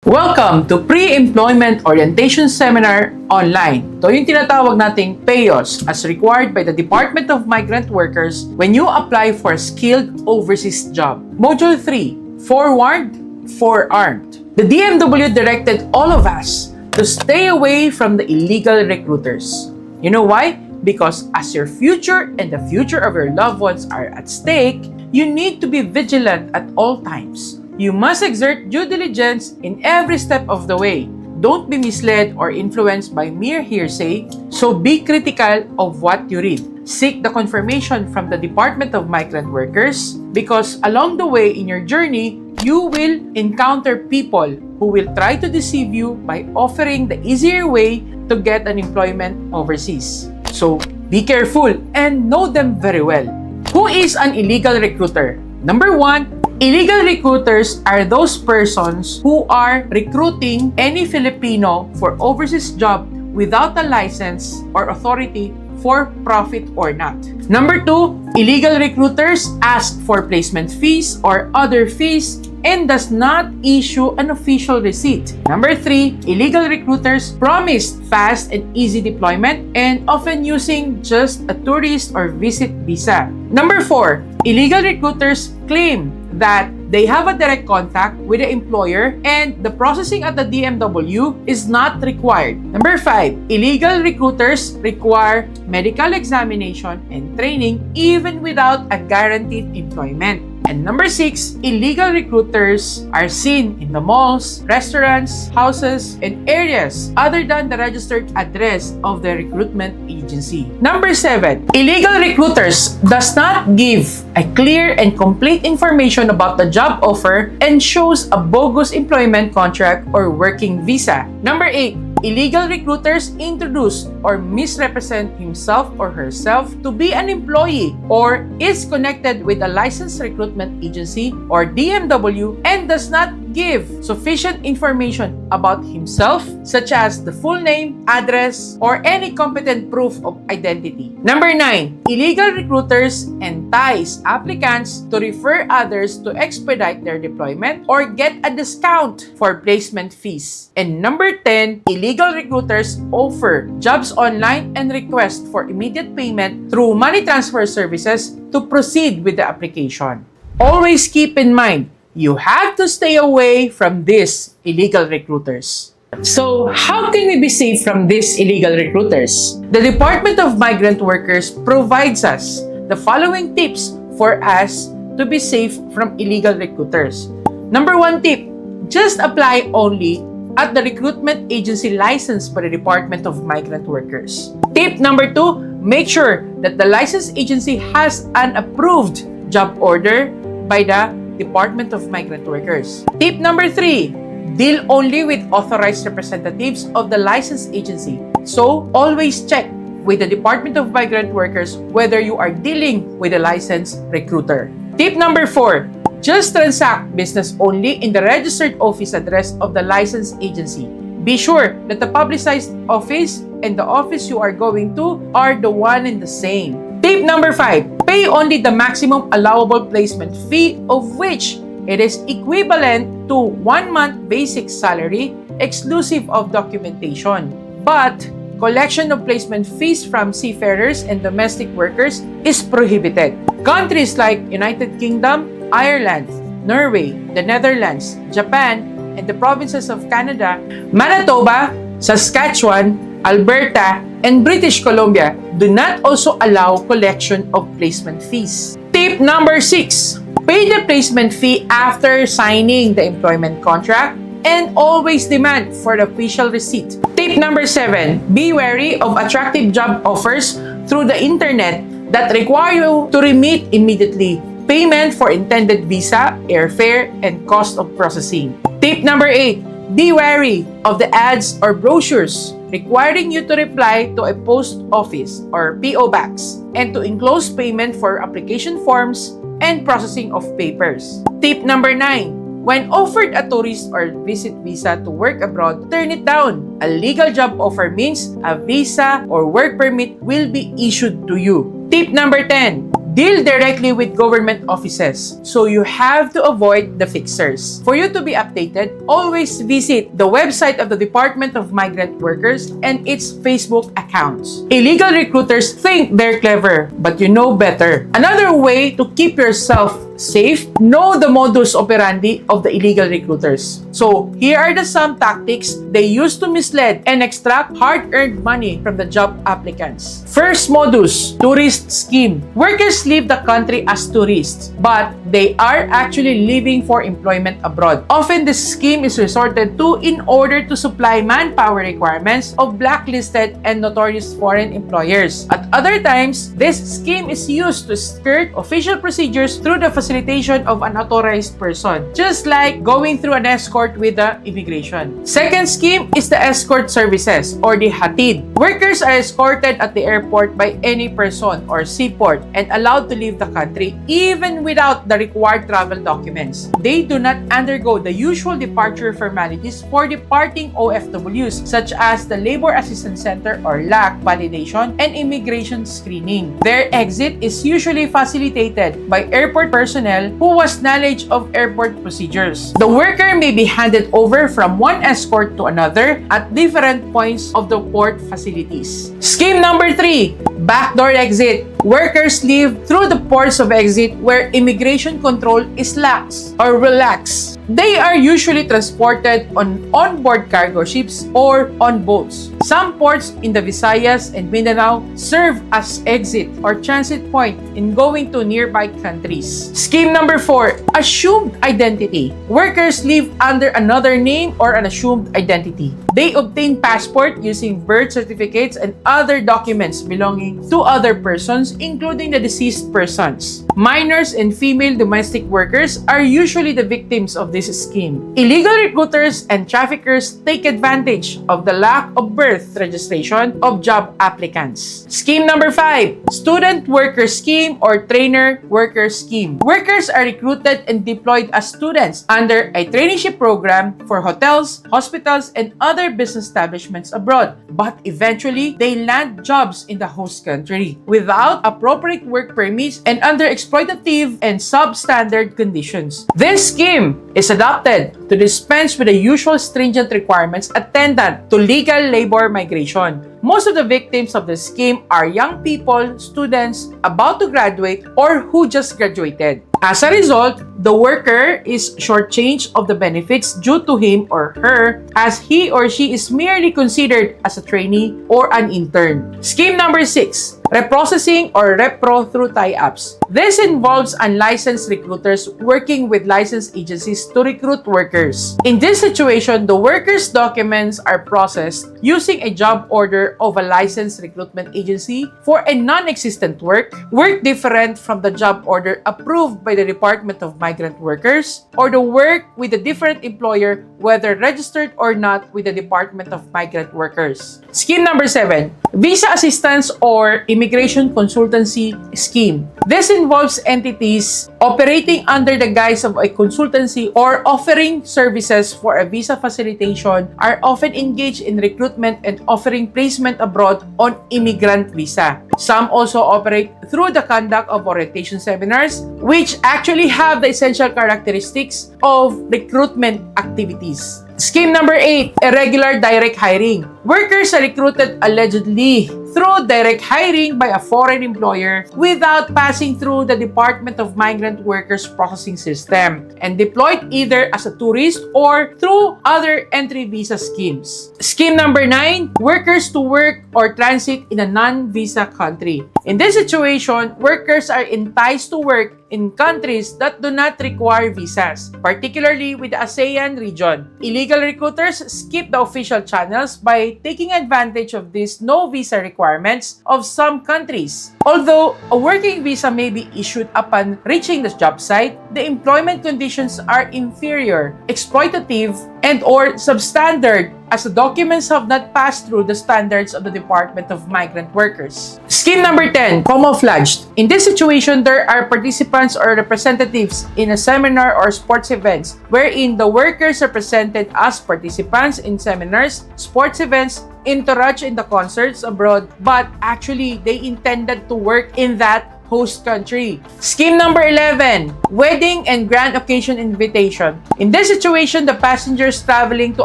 Welcome to Pre-Employment Orientation Seminar Online. Ito yung tinatawag nating Peos as required by the Department of Migrant Workers when you apply for a skilled overseas job. Module 3, Forewarned, Forearmed. The DMW directed all of us to stay away from the illegal recruiters. You know why? Because as your future and the future of your loved ones are at stake, you need to be vigilant at all times. You must exert due diligence in every step of the way. Don't be misled or influenced by mere hearsay, so be critical of what you read. Seek the confirmation from the Department of Migrant Workers because along the way in your journey, you will encounter people who will try to deceive you by offering the easier way to get an employment overseas. So be careful and know them very well. Who is an illegal recruiter? Number 1, illegal recruiters are those persons who are recruiting any Filipino for overseas job without a license or authority for profit or not. Number 2, illegal recruiters ask for placement fees or other fees and does not issue an official receipt. Number 3, illegal recruiters promise fast and easy deployment and often using just a tourist or visit visa. Number 4, illegal recruiters claim that they have a direct contact with the employer and the processing at the DMW is not required. Number 5, illegal recruiters require medical examination and training even without a guaranteed employment. And number 6, illegal recruiters are seen in the malls, restaurants, houses, and areas other than the registered address of the recruitment agency. Number 7, illegal recruiters does not give a clear and complete information about the job offer and shows a bogus employment contract or working visa. Number 8, illegal recruiters introduce or misrepresent himself or herself to be an employee or is connected with a licensed recruitment agency or DMW and does not give sufficient information about himself such as the full name, address, or any competent proof of identity. Number 9, illegal recruiters entice applicants to refer others to expedite their deployment or get a discount for placement fees. And number 10, illegal recruiters offer jobs online and request for immediate payment through money transfer services to proceed with the application. Always keep in mind, you have to stay away from these illegal recruiters. So, how can we be safe from these illegal recruiters? The Department of Migrant Workers provides us the following tips for us to be safe from illegal recruiters. Number 1 tip, just apply only at the recruitment agency licensed by the Department of Migrant Workers. Tip number 2, make sure that the licensed agency has an approved job order by the Department of Migrant Workers. Tip number 3, deal only with authorized representatives of the licensed agency. So, always check with the Department of Migrant Workers whether you are dealing with a licensed recruiter. Tip number 4, just transact business only in the registered office address of the licensed agency. Be sure that the publicized office and the office you are going to are the one and the same. Tip number 5, pay only the maximum allowable placement fee of which it is equivalent to 1 month basic salary exclusive of documentation. But collection of placement fees from seafarers and domestic workers is prohibited. Countries like United Kingdom, Ireland, Norway, the Netherlands, Japan, and the provinces of Canada, Manitoba, Saskatchewan, Alberta, and British Columbia do not also allow collection of placement fees. Tip number 6, pay the placement fee after signing the employment contract and always demand for the official receipt. Tip number 7, be wary of attractive job offers through the internet that require you to remit immediately payment for intended visa, airfare, and cost of processing. Tip number 8, be wary of the ads or brochures requiring you to reply to a post office or PO box and to enclose payment for application forms and processing of papers. Tip number 9, when offered a tourist or visit visa to work abroad, turn it down. A legal job offer means a visa or work permit will be issued to you. Tip number 10, deal directly with government offices. So you have to avoid the fixers. For you to be updated, always visit the website of the Department of Migrant Workers and its Facebook accounts. Illegal recruiters think they're clever, but you know better. Another way to keep yourself safe, know the modus operandi of the illegal recruiters. So, here are some tactics they use to mislead and extract hard-earned money from the job applicants. First modus, tourist scheme. Workers leave the country as tourists, but they are actually leaving for employment abroad. Often, this scheme is resorted to in order to supply manpower requirements of blacklisted and notorious foreign employers. At other times, this scheme is used to skirt official procedures through the facilitation of an authorized person, just like going through an escort with the immigration. Second scheme is the escort services or the hatid. Workers are escorted at the airport by any person or seaport and allowed to leave the country even without the required travel documents. They do not undergo the usual departure formalities for departing OFWs such as the Labor Assistance Center or LAC validation and immigration screening. Their exit is usually facilitated by airport personnel who has knowledge of airport procedures. The worker may be handed over from one escort to another at different points of the port facilities. Scheme number 3, backdoor exit. Workers leave through the ports of exit where immigration control is lax or relaxed. They are usually transported on onboard cargo ships or on boats. Some ports in the Visayas and Mindanao serve as exit or transit point in going to nearby countries. Scheme number 4, assumed identity. Workers live under another name or an assumed identity. They obtain passport using birth certificates and other documents belonging to other persons, including the deceased persons. Minors and female domestic workers are usually the victims of this scheme. Illegal recruiters and traffickers take advantage of the lack of birth registration of job applicants. Scheme number 5, student worker scheme or trainer worker scheme. Workers are recruited and deployed as students under a traineeship program for hotels, hospitals, and other business establishments abroad, but eventually they land jobs in the host country without appropriate work permits and under exploitative and substandard conditions. This scheme is adopted to dispense with the usual stringent requirements attendant to legal labor migration. Most of the victims of the scheme are young people, students about to graduate, or who just graduated. As a result, the worker is shortchanged of the benefits due to him or her as he or she is merely considered as a trainee or an intern. Scheme number 6, reprocessing or repro through tie-ups. This involves unlicensed recruiters working with licensed agencies to recruit workers. In this situation, the workers' documents are processed using a job order of a licensed recruitment agency for a non-existent work different from the job order approved by the Department of Migrant Workers, or the work with a different employer, whether registered or not with the Department of Migrant Workers. Scheme number 7, visa assistance or immigration consultancy scheme. This involves entities operating under the guise of a consultancy or offering services for a visa facilitation are often engaged in recruitment and offering placement abroad on immigrant visa. Some also operate through the conduct of orientation seminars, which actually have the essential characteristics of recruitment activities. Scheme number 8, irregular direct hiring. Workers are recruited allegedly through direct hiring by a foreign employer without passing through the Department of Migrant Workers processing system and deployed either as a tourist or through other entry visa schemes. Scheme number 9, workers to work or transit in a non-visa country. In this situation, workers are enticed to work in countries that do not require visas, particularly with the ASEAN region. Illegal recruiters skip the official channels by taking advantage of these no visa requirements of some countries. Although a working visa may be issued upon reaching the job site, the employment conditions are inferior, exploitative, and or substandard as the documents have not passed through the standards of the Department of Migrant Workers. Scheme number 10, camouflaged. In this situation, there are participants or representatives in a seminar or sports events wherein the workers are presented as participants in seminars, sports events, entourage in the concerts abroad, but actually they intended to work in that host country. Scheme number 11, wedding and grand occasion invitation. In this situation, the passengers traveling to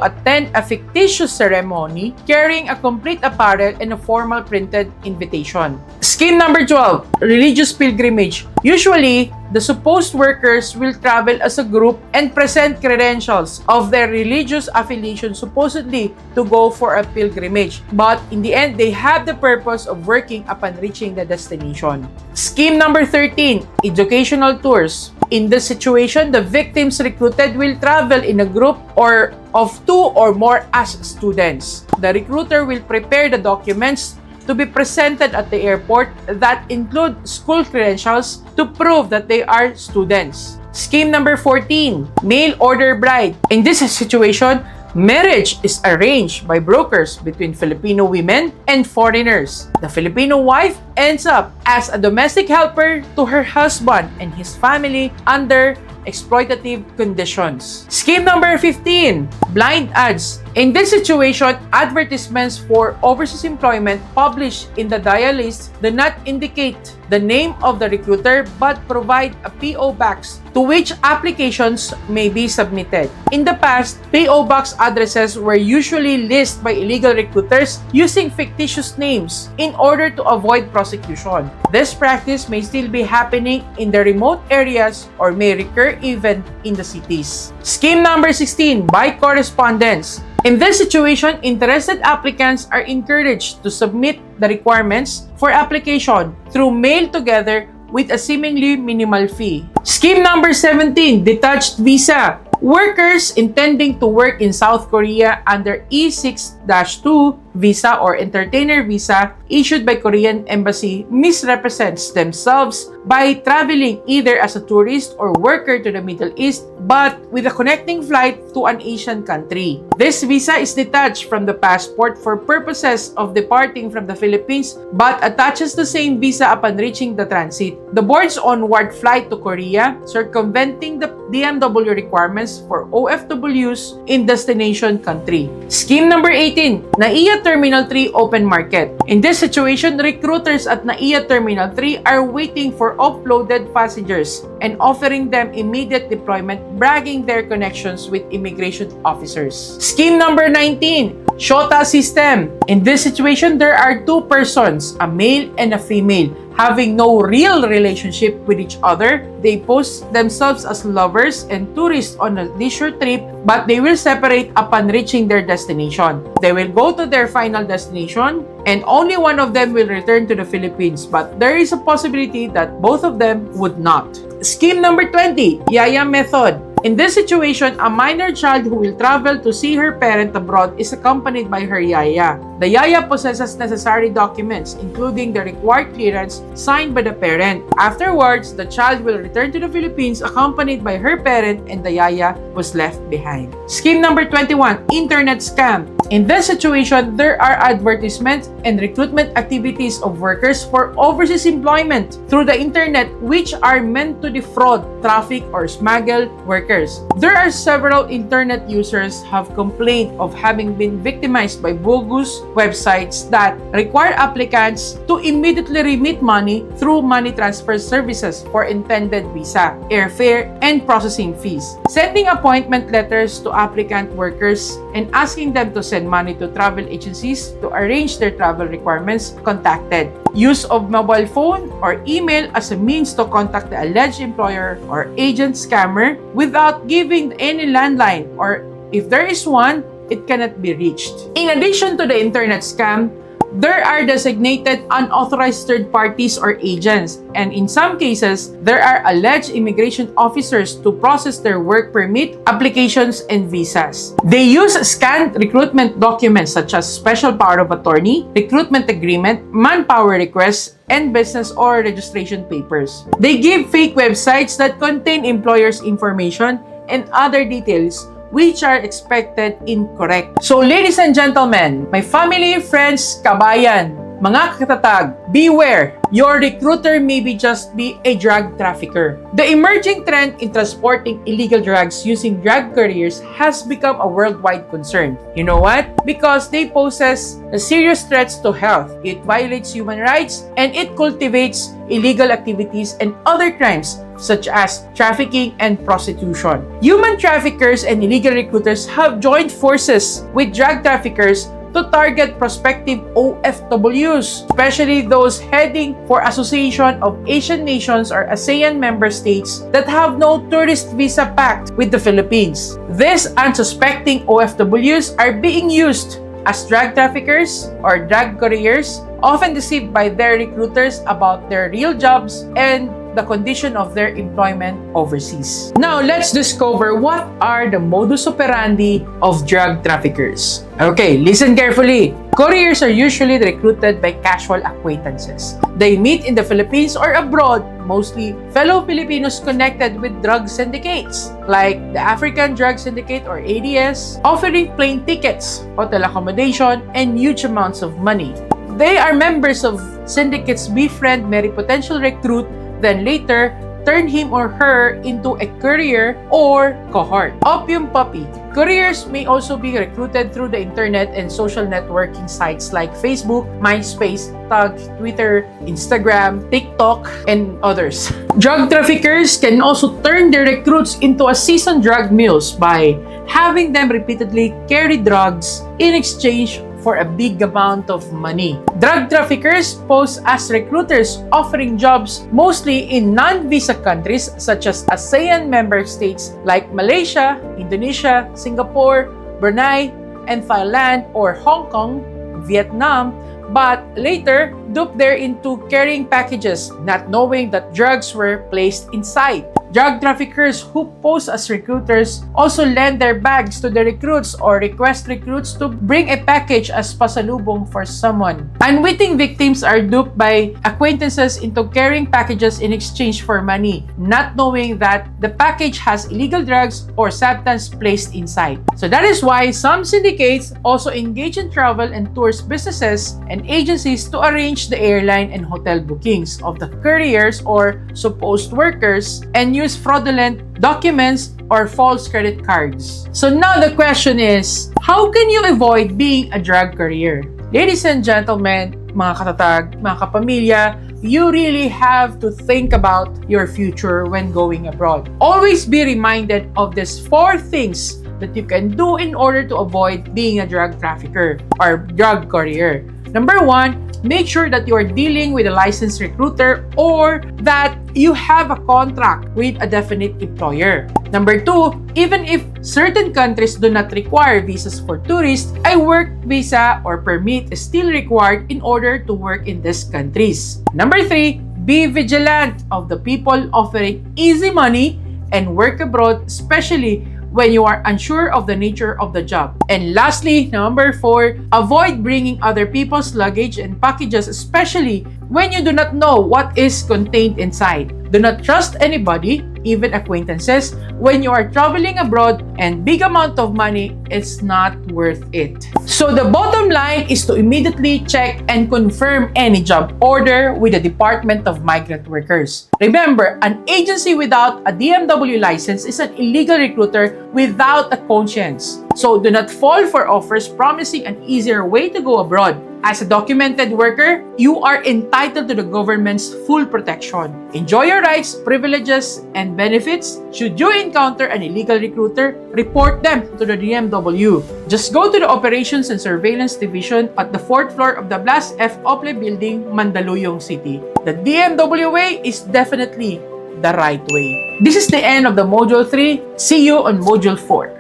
attend a fictitious ceremony carrying a complete apparel and a formal printed invitation. Scheme number 12, religious pilgrimage. Usually, the supposed workers will travel as a group and present credentials of their religious affiliation supposedly to go for a pilgrimage. But in the end, they have the purpose of working upon reaching the destination. Scheme number 13, educational tours. In this situation, the victims recruited will travel in a group or of 2 or more as students. The recruiter will prepare the documents to be presented at the airport that include school credentials to prove that they are students. Scheme number 14, mail order bride. In this situation, marriage is arranged by brokers between Filipino women and foreigners. The Filipino wife ends up as a domestic helper to her husband and his family under exploitative conditions. Scheme number 15, blind ads. In this situation, advertisements for overseas employment published in the dial list do not indicate the name of the recruiter but provide a PO box to which applications may be submitted. In the past, PO box addresses were usually listed by illegal recruiters using fictitious names in order to avoid prosecution. This practice may still be happening in the remote areas or may recur even in the cities. Scheme number 16, by correspondence. In this situation, interested applicants are encouraged to submit the requirements for application through mail together with a seemingly minimal fee. Scheme number 17, detached visa. Workers intending to work in South Korea under E6-2 visa or entertainer visa issued by Korean Embassy misrepresents themselves by traveling either as a tourist or worker to the Middle East but with a connecting flight to an Asian country. This visa is detached from the passport for purposes of departing from the Philippines but attaches the same visa upon reaching the transit. The board's onward flight to Korea, circumventing the DMW requirements for OFWs in destination country. Scheme number 18, NAIA Terminal 3 Open Market. In this situation, recruiters at NAIA Terminal 3 are waiting for offloaded passengers and offering them immediate deployment, bragging their connections with immigration officers. Scheme number 19, Shota system. In this situation, there are 2 persons, a male and a female, having no real relationship with each other. They pose themselves as lovers and tourists on a leisure trip, but they will separate upon reaching their destination. They will go to their final destination, and only one of them will return to the Philippines, but there is a possibility that both of them would not. Scheme number 20, Yaya method. In this situation, a minor child who will travel to see her parent abroad is accompanied by her yaya. The yaya possesses necessary documents, including the required clearance signed by the parent. Afterwards, the child will return to the Philippines accompanied by her parent and the yaya was left behind. Scheme number 21, internet scam. In this situation, there are advertisements and recruitment activities of workers for overseas employment through the internet which are meant to defraud, traffic, or smuggle workers. There are several internet users have complained of having been victimized by bogus websites that require applicants to immediately remit money through money transfer services for intended visa, airfare, and processing fees. Sending appointment letters to applicant workers and asking them to send money to travel agencies to arrange their travel requirements contacted. Use of mobile phone or email as a means to contact the alleged employer or agent scammer without giving any landline, or if there is one, it cannot be reached. In addition to the internet scam, there are designated unauthorized third parties or agents, and in some cases, there are alleged immigration officers to process their work permit, applications, and visas. They use scanned recruitment documents such as special power of attorney, recruitment agreement, manpower requests, and business or registration papers. They give fake websites that contain employers' information and other details which are expected incorrect. So ladies and gentlemen, my family, friends, kabayan, Mga katatag, beware! Your recruiter may just be a drug trafficker. The emerging trend in transporting illegal drugs using drug couriers has become a worldwide concern. You know what? Because they poses serious threats to health. It violates human rights and it cultivates illegal activities and other crimes such as trafficking and prostitution. Human traffickers and illegal recruiters have joined forces with drug traffickers to target prospective OFWs, especially those heading for Association of Asian Nations or ASEAN member states that have no tourist visa pact with the Philippines. These unsuspecting OFWs are being used as drug traffickers or drug couriers, often deceived by their recruiters about their real jobs and the condition of their employment overseas. Now, let's discover what are the modus operandi of drug traffickers. Okay, listen carefully. Couriers are usually recruited by casual acquaintances. They meet in the Philippines or abroad, mostly fellow Filipinos connected with drug syndicates, like the African Drug Syndicate or ADS, offering plane tickets, hotel accommodation, and huge amounts of money. They are members of syndicates befriend many potential recruit, then later turn him or her into a courier or cohort. Opium puppy. Couriers may also be recruited through the internet and social networking sites like Facebook, MySpace, Tug, Twitter, Instagram, TikTok, and others. Drug traffickers can also turn their recruits into a seasoned drug mules by having them repeatedly carry drugs in exchange for a big amount of money. Drug traffickers pose as recruiters offering jobs mostly in non-visa countries such as ASEAN member states like Malaysia, Indonesia, Singapore, Brunei, and Thailand or Hong Kong, Vietnam, but later duped there into carrying packages, not knowing that drugs were placed inside. Drug traffickers who pose as recruiters also lend their bags to the recruits or request recruits to bring a package as pasalubong for someone. Unwitting victims are duped by acquaintances into carrying packages in exchange for money, not knowing that the package has illegal drugs or substance placed inside. So that is why some syndicates also engage in travel and tours businesses and agencies to arrange the airline and hotel bookings of the couriers or supposed workers and use fraudulent documents or false credit cards. So now the question is, how can you avoid being a drug courier? Ladies and gentlemen, mga katatag, mga kapamilya, you really have to think about your future when going abroad. Always be reminded of these 4 things that you can do in order to avoid being a drug trafficker or drug courier. Number 1, make sure that you are dealing with a licensed recruiter or that you have a contract with a definite employer. Number 2, even if certain countries do not require visas for tourists, a work visa or permit is still required in order to work in these countries. Number 3, be vigilant of the people offering easy money and work abroad, especially when you are unsure of the nature of the job. And lastly, number 4, avoid bringing other people's luggage and packages, especially when you do not know what is contained inside. Do not trust anybody, even acquaintances, when you are traveling abroad and big amount of money is not worth it. So the bottom line is to immediately check and confirm any job order with the Department of Migrant Workers. Remember, an agency without a DMW license is an illegal recruiter without a conscience. So do not fall for offers promising an easier way to go abroad. As a documented worker, you are entitled to the government's full protection. Enjoy your rights, privileges, and benefits. Should you encounter an illegal recruiter, report them to the DMW. Just go to the Operations and Surveillance Division at the 4th floor of the Blas F. Ople Building, Mandaluyong City. The DMW way is definitely the right way. This is the end of the Module 3. See you on Module 4.